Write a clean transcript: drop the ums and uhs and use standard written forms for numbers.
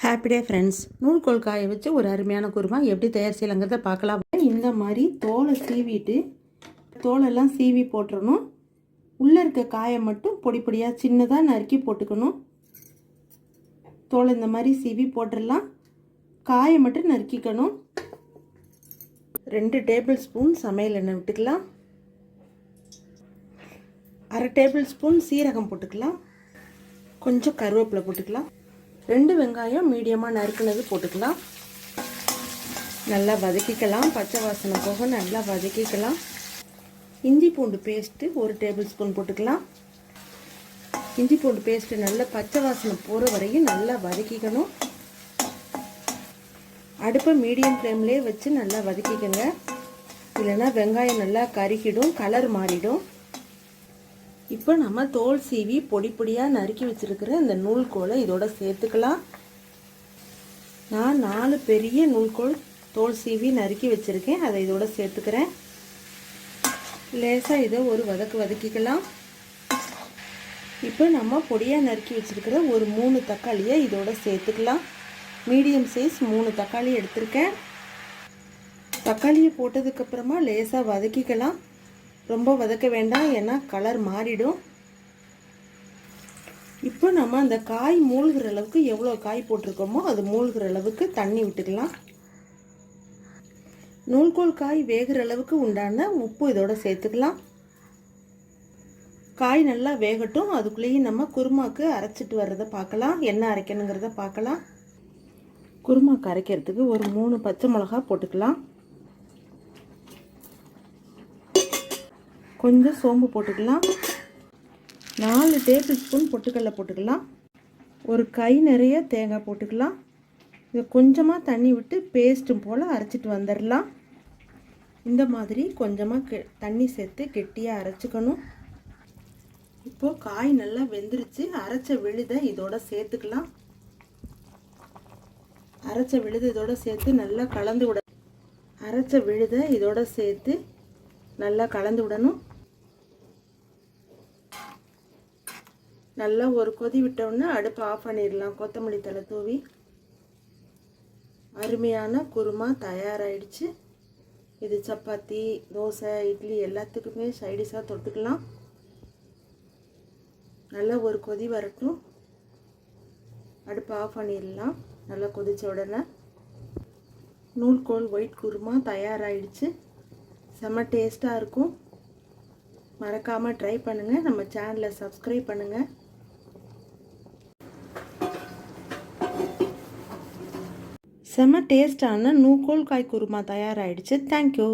Happy day friends. நூல்கோல் காய வச்சு ஒரு அருமையான குருமா எப்படி தயார் செய்யலாங்கிறத பார்க்கலாம். இந்த மாதிரி தோலை சீவிட்டு தோலெல்லாம் சீவி போட்டுறணும். உள்ளே இருக்க காயை மட்டும் பொடி பொடியாக சின்னதாக நறுக்கி போட்டுக்கணும். தோலை இந்த மாதிரி சீவி போட்டுடலாம். காயை மட்டும் நறுக்கிக்கணும். 2 டேபிள் ஸ்பூன் சமையல் எண்ணெய் விட்டுக்கலாம். 1/2 டேபிள் ஸ்பூன் சீரகம் போட்டுக்கலாம். கொஞ்சம் கருவேப்பிலை போட்டுக்கலாம். 2 வெங்காயம் மீடியமாக நறுக்குனது போட்டுக்கலாம். நல்லா வதக்கிக்கலாம். பச்சை வாசனை போக நல்லா வதக்கிக்கலாம். இஞ்சி பூண்டு பேஸ்ட்டு 1 டேபிள் ஸ்பூன் போட்டுக்கலாம். இஞ்சி பூண்டு பேஸ்ட்டு நல்லா பச்சை வாசனை போகிற வரையும் நல்லா வதக்கிக்கணும். அடுப்பை மீடியம் ஃப்ளேம்லேயே வச்சு நல்லா வதக்கிக்கங்க. இல்லைன்னா வெங்காயம் நல்லா கருகிடும், கலர் மாறிடும். இப்போ நம்ம தோல் சீவி பொடி பொடியாக நறுக்கி வச்சுருக்கிற இந்த நூல்கோலை இதோட சேர்த்துக்கலாம். நான் 4 பெரிய நூல்கோல் தோல் சீவி நறுக்கி வச்சுருக்கேன். அதை இதோட சேர்த்துக்கிறேன். லேசாக இதை ஒரு வதக்கிக்கலாம். இப்போ நம்ம பொடியாக நறுக்கி வச்சுருக்கிற ஒரு 3 தக்காளியை இதோட சேர்த்துக்கலாம். மீடியம் சைஸ் 3 தக்காளி எடுத்திருக்கேன். தக்காளியை போட்டதுக்கப்புறமா லேசாக வதக்கிக்கலாம். ரொம்ப வதக்க வேண்டாம், ஏன்னா கலர் மாறிடும். இப்போ நம்ம அந்த காய் மூழ்கிற அளவுக்கு எவ்வளோ காய் போட்டிருக்கோமோ அது மூழ்கிற அளவுக்கு தண்ணி விட்டுக்கலாம். நூல்கோல் காய் வேகிற அளவுக்கு உண்டான உப்பு இதோட சேர்த்துக்கலாம். காய் நல்லா வேகட்டும். அதுக்குள்ளேயும் நம்ம குருமாக்கு அரைச்சிட்டு வர்றதை பார்க்கலாம். என்ன அரைக்கணுங்கிறத பார்க்கலாம். குருமாக்கு அரைக்கிறதுக்கு ஒரு 3 பச்சை மிளகா போட்டுக்கலாம். கொஞ்சம் சோம்பு போட்டுக்கலாம். 4 டேபிள் ஸ்பூன் பொட்டுக்கடலை போட்டுக்கலாம். ஒரு கை நிறைய தேங்காய் போட்டுக்கலாம். இதை கொஞ்சமாக தண்ணி விட்டு பேஸ்ட்டும் போல் அரைச்சிட்டு வந்துடலாம். இந்த மாதிரி கொஞ்சமாக தண்ணி சேர்த்து கெட்டியாக அரைச்சிக்கணும். இப்போது காய் நல்லா வெந்துருச்சு. அரைச்ச விழுதை இதோட சேர்த்துக்கலாம். அரைச்ச விழுதை இதோட சேர்த்து நல்லா கலந்து விட அரைச்ச விழுதை இதோட சேர்த்து நல்லா கலந்து விடணும். நல்லா ஒரு கொதி விட்டோன்னா அடுப்பை ஆஃப் பண்ணிடலாம். கொத்தமல்லி தழை தூவி அருமையான குருமா தயாராகிடுச்சு. இது சப்பாத்தி, தோசை, இட்லி எல்லாத்துக்குமே சைடிஷாக தொட்டுக்கலாம். நல்லா ஒரு கொதி வரட்டும். அடுப்பை ஆஃப் பண்ணிடலாம். நல்லா கொதித்த உடனே நூல்கோல் ஒயிட் குருமா தயாராகிடுச்சு. செம்ம டேஸ்ட்டாக இருக்கும். மறக்காமல் ட்ரை பண்ணுங்கள். நம்ம சேனலை சப்ஸ்கிரைப் பண்ணுங்கள். செம்ம டேஸ்டான நூல்கோல் காய் குருமா தயாராகிடுச்சு. தேங்க்யூ.